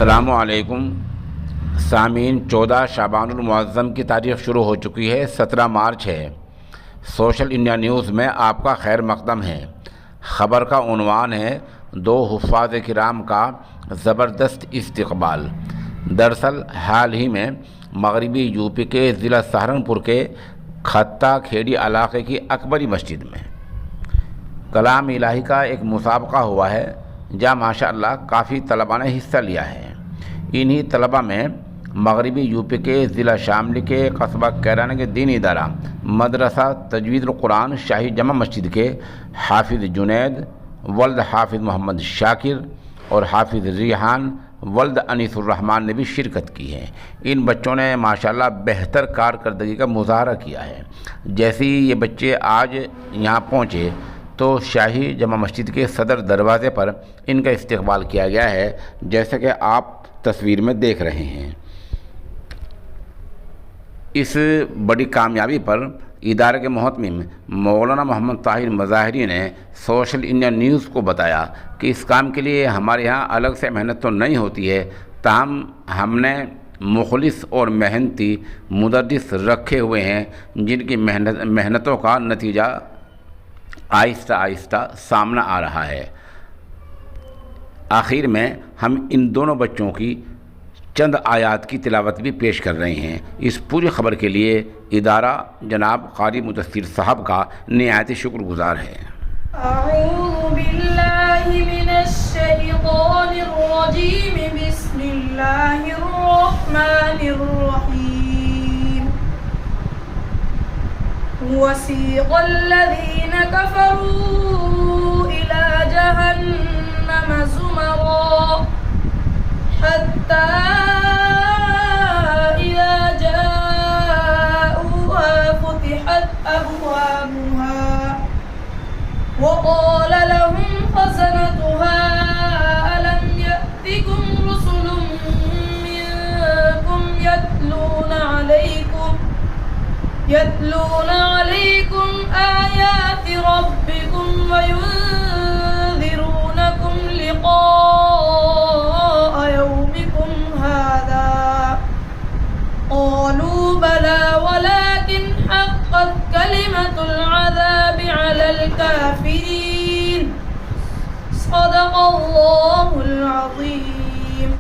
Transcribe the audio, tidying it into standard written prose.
السلام علیکم سامعین، 14 شعبان المعظم کی تاریخ شروع ہو چکی ہے، 17 مارچ ہے۔ سوشل انڈیا نیوز میں آپ کا خیر مقدم ہے۔ خبر کا عنوان ہے 2 حفاظ کرام کا زبردست استقبال۔ دراصل حال ہی میں مغربی یو پی کے ضلع سہارنپور کے کھتا کھیڑی علاقے کی اکبری مسجد میں کلام الہی کا ایک مسابقہ ہوا ہے، جہاں ماشاءاللہ کافی طلباء نے حصہ لیا ہے۔ انہی طلباء میں مغربی یو پی کے ضلع شاملی کے قصبہ کیرانہ کے دینی ادارہ مدرسہ تجوید القرآن شاہی جامع مسجد کے حافظ جنید ولد حافظ محمد شاکر اور حافظ ریحان ولد انیس الرحمن نے بھی شرکت کی ہے۔ ان بچوں نے ماشاءاللہ بہتر کارکردگی کا مظاہرہ کیا ہے۔ جیسے ہی یہ بچے آج یہاں پہنچے تو شاہی جامع مسجد کے صدر دروازے پر ان کا استقبال کیا گیا ہے، جیسا کہ آپ تصویر میں دیکھ رہے ہیں۔ اس بڑی کامیابی پر ادارے کے محتمم مولانا محمد طاہر مظاہری نے سوشل انڈیا نیوز کو بتایا کہ اس کام کے لیے ہمارے یہاں الگ سے محنت تو نہیں ہوتی ہے، تاہم ہم نے مخلص اور محنتی مدرس رکھے ہوئے ہیں، جن کی محنتوں کا نتیجہ آہستہ آہستہ سامنے آ رہا ہے۔ آخر میں ہم ان دونوں بچوں کی چند آیات کی تلاوت بھی پیش کر رہے ہیں۔ اس پوری خبر کے لیے ادارہ جناب قاری مدثر صاحب کا نہایت شکر گزار ہے۔ اعوذ باللہ من الشیطان الرجیم، بسم اللہ الرحمن الرحیم۔ وسیق الذین کفروا الی جہنم زمرا حتی اذا جاؤوها فتحت ابوابها وقال لهم خزنتها ألم يأتكم رسل منكم يتلون عليكم آيات ربكم وينذرونكم لقاء يومكم هذا قالوا بلى ولكن حقت كلمة العذاب على الكافرين صدق الله العظيم۔